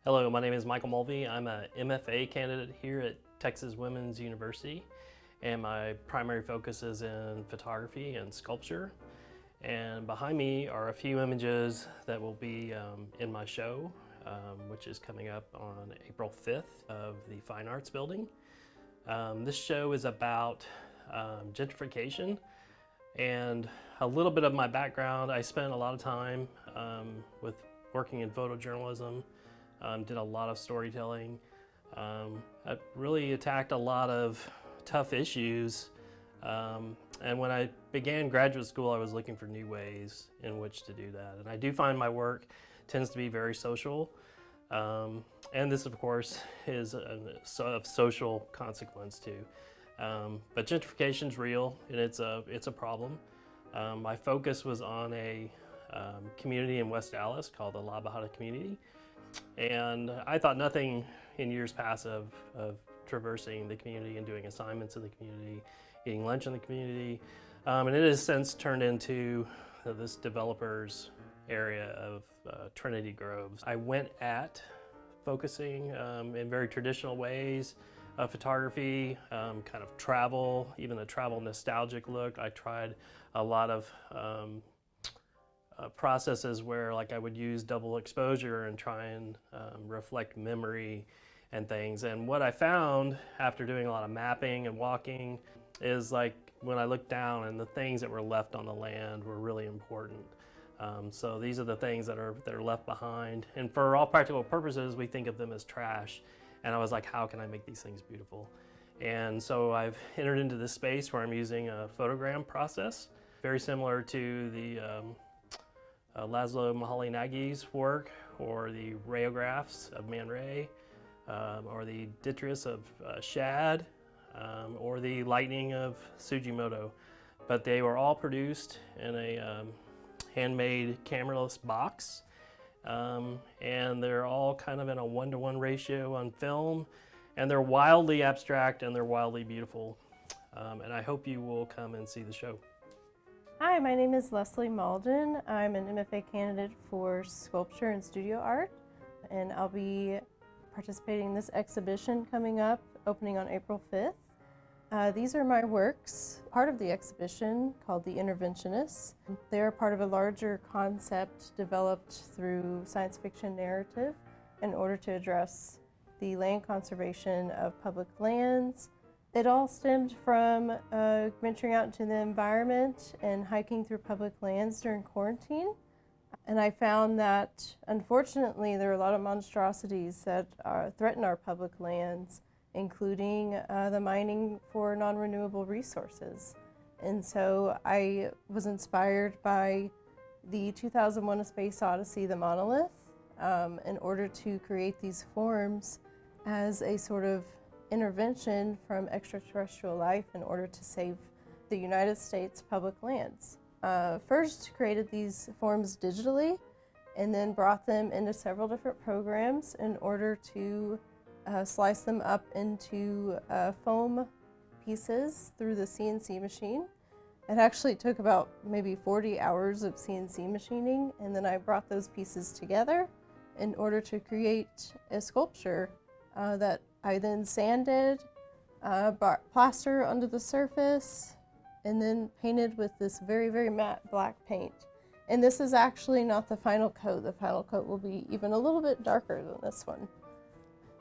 Hello, my name is Michael Mulvey. I'm a MFA candidate here at Texas Women's University, and my primary focus is in photography and sculpture. And behind me are a few images that will be in my show, which is coming up on April 5th of the Fine Arts Building. This show is about gentrification and a little bit of my background. I spent a lot of time with working in photojournalism. Did a lot of storytelling. I really attacked a lot of tough issues. And when I began graduate school, I was looking for new ways in which to do that. And I do find my work tends to be very social. And this, of course, is of social consequence too. But gentrification is real, and it's a problem. My focus was on a community in West Dallas called the La Bajada community. And I thought nothing in years past of traversing the community and doing assignments in the community, eating lunch in the community. And it has since turned into this developer's area of Trinity Groves. I went at focusing in very traditional ways, photography, kind of travel, even the travel nostalgic look. I tried a lot of processes where I would use double exposure and try and reflect memory and things. And what I found after doing a lot of mapping and walking is when I looked down and the things that were left on the land were really important. So these are the things that are left behind. And for all practical purposes, we think of them as trash. And I was like, how can I make these things beautiful? And so I've entered into this space where I'm using a photogram process, very similar to the Laszlo Mahali-Nagy's work, or the rayographs of Man Ray, or the Ditryus of Shad, or the lightning of Sugimoto. But they were all produced in a handmade cameraless box, and they're all kind of in a 1-to-1 ratio on film, and they're wildly abstract and they're wildly beautiful. And I hope you will come and see the show. Hi, my name is Leslie Malden. I'm an MFA candidate for sculpture and studio art, and I'll be participating in this exhibition coming up, opening on April 5th. These are my works, part of the exhibition called The Interventionists. They're part of a larger concept developed through science fiction narrative in order to address the land conservation of public lands. It all stemmed from venturing out into the environment and hiking through public lands during quarantine. And I found that, unfortunately, there are a lot of monstrosities that threaten our public lands, including the mining for non-renewable resources. And so I was inspired by the 2001: A Space Odyssey, the monolith, in order to create these forms as a sort of intervention from extraterrestrial life in order to save the United States public lands. First created these forms digitally and then brought them into several different programs in order to slice them up into foam pieces through the CNC machine. It actually took about maybe 40 hours of CNC machining, and then I brought those pieces together in order to create a sculpture that I then sanded, brought plaster under the surface, and then painted with this very, very matte black paint. And this is actually not the final coat. The final coat will be even a little bit darker than this one.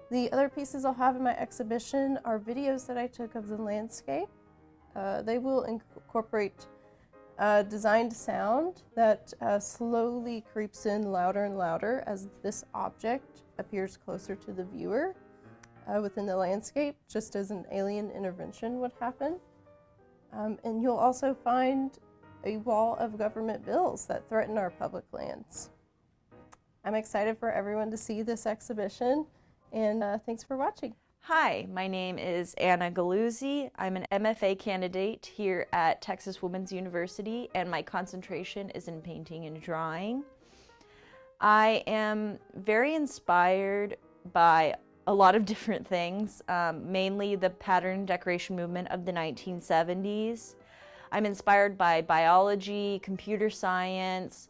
The other pieces I'll have in my exhibition are videos that I took of the landscape. They will incorporate designed sound that slowly creeps in louder and louder as this object appears closer to the viewer within the landscape, just as an alien intervention would happen. And you'll also find a wall of government bills that threaten our public lands. I'm excited for everyone to see this exhibition, and thanks for watching. Hi, my name is Anna Galuzzi. I'm an MFA candidate here at Texas Women's University, and my concentration is in painting and drawing. I am very inspired by a lot of different things, mainly the pattern decoration movement of the 1970s. I'm inspired by biology, computer science,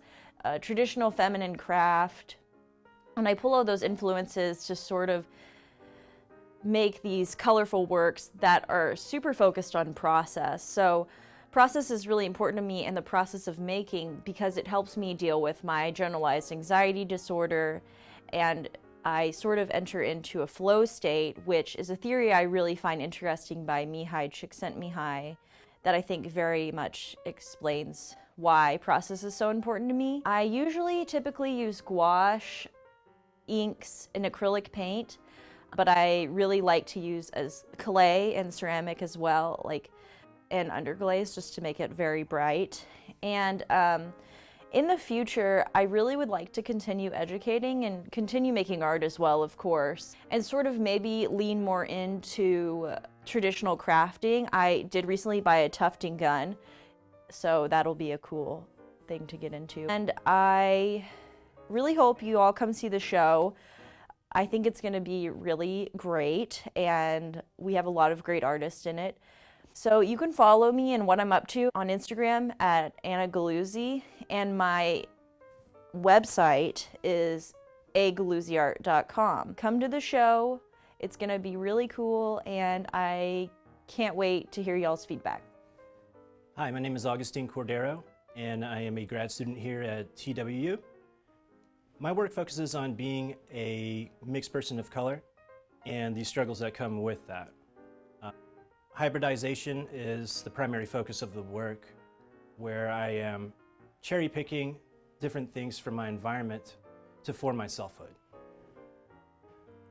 traditional feminine craft, And I pull out those influences to sort of make these colorful works that are super focused on process. So process is really important to me in the process of making because it helps me deal with my generalized anxiety disorder, and I sort of enter into a flow state, which is a theory I really find interesting by Mihai Csikszentmihalyi that I think very much explains why process is so important to me. I usually typically use gouache, inks, and acrylic paint, but I really like to use as clay and ceramic as well, and underglaze, just to make it very bright. And in the future, I really would like to continue educating and continue making art as well, of course, and sort of maybe lean more into traditional crafting. I did recently buy a tufting gun, so that'll be a cool thing to get into. And I really hope you all come see the show. I think it's going to be really great, and we have a lot of great artists in it. So you can follow me and what I'm up to on Instagram at Anna Galuzzi, and my website is agaluzziart.com. Come to the show. It's going to be really cool, and I can't wait to hear y'all's feedback. Hi, my name is Augustine Cordero, and I am a grad student here at TWU. My work focuses on being a mixed person of color and the struggles that come with that. Hybridization is the primary focus of the work, where I am cherry picking different things from my environment to form my selfhood.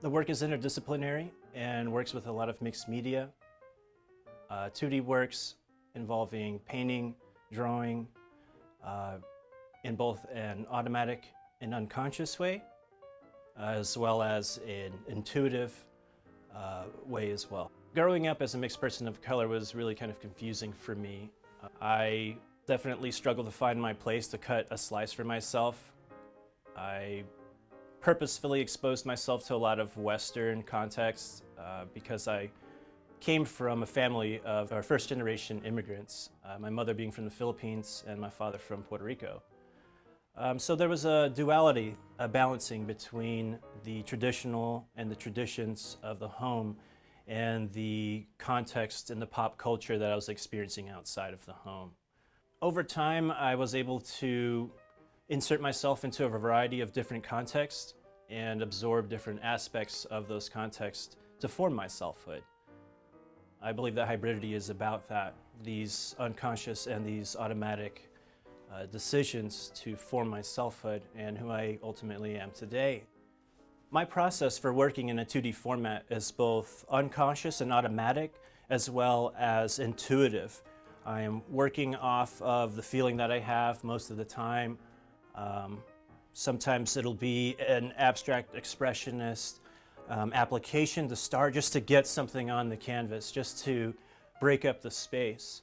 The work is interdisciplinary and works with a lot of mixed media. 2D works involving painting, drawing, in both an automatic and unconscious way, as well as an intuitive way as well. Growing up as a mixed person of color was really kind of confusing for me. I definitely struggled to find my place, to cut a slice for myself. I purposefully exposed myself to a lot of Western contexts because I came from a family of our first-generation immigrants, my mother being from the Philippines and my father from Puerto Rico. So there was a duality, a balancing between the traditional and the traditions of the home and the context and the pop culture that I was experiencing outside of the home. Over time, I was able to insert myself into a variety of different contexts and absorb different aspects of those contexts to form my selfhood. I believe that hybridity is about that, these unconscious and these automatic decisions to form my selfhood and who I ultimately am today. My process for working in a 2D format is both unconscious and automatic, as well as intuitive. I am working off of the feeling that I have most of the time. Sometimes it'll be an abstract expressionist application to start, just to get something on the canvas, just to break up the space.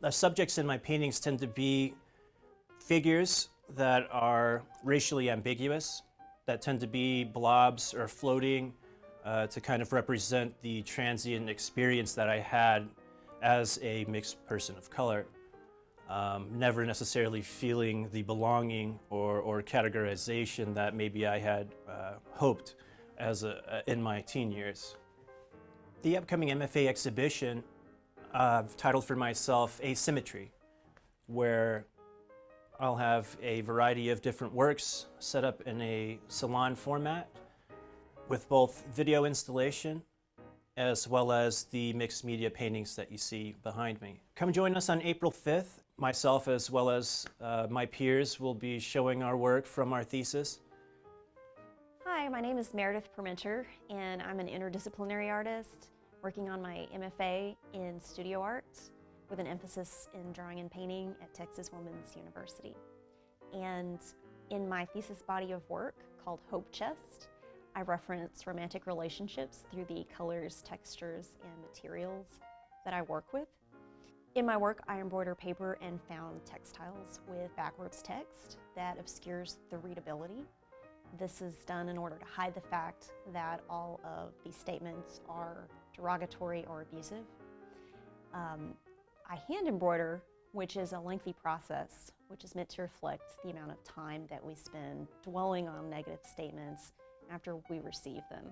The subjects in my paintings tend to be figures that are racially ambiguous, that tend to be blobs or floating to kind of represent the transient experience that I had as a mixed person of color. Never necessarily feeling the belonging or categorization that maybe I had hoped in my teen years. The upcoming MFA Exhibition, I've titled for myself Asymmetry, where I'll have a variety of different works set up in a salon format with both video installation as well as the mixed media paintings that you see behind me. Come join us on April 5th. Myself as well as my peers will be showing our work from our thesis. Hi, my name is Meredith Peri, and I'm an interdisciplinary artist working on my MFA in studio art with an emphasis in drawing and painting at Texas Women's University. And in my thesis body of work called Hope Chest, I reference romantic relationships through the colors, textures, and materials that I work with. In my work, I embroider paper and found textiles with backwards text that obscures the readability. This is done in order to hide the fact that all of these statements are derogatory or abusive. I hand embroider which is a lengthy process, which is meant to reflect the amount of time that we spend dwelling on negative statements after we receive them.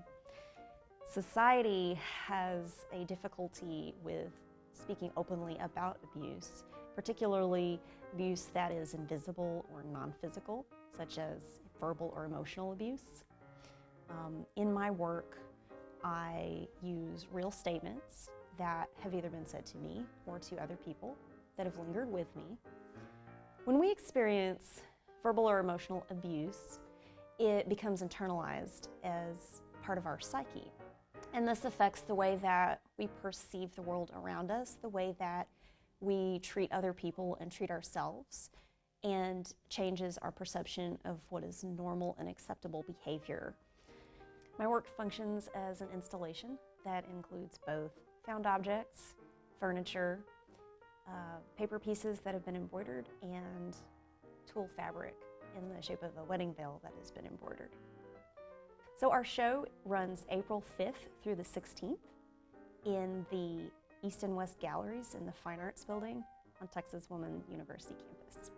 Society has a difficulty with speaking openly about abuse, particularly abuse that is invisible or non-physical, such as verbal or emotional abuse. In my work, I use real statements that have either been said to me or to other people that have lingered with me. When we experience verbal or emotional abuse, it becomes internalized as part of our psyche. And this affects the way that we perceive the world around us, the way that we treat other people and treat ourselves, and changes our perception of what is normal and acceptable behavior. My work functions as an installation that includes both found objects, furniture, paper pieces that have been embroidered, and tulle fabric in the shape of a wedding veil that has been embroidered. So our show runs April 5th through the 16th in the East and West Galleries in the Fine Arts Building on Texas Women's University campus.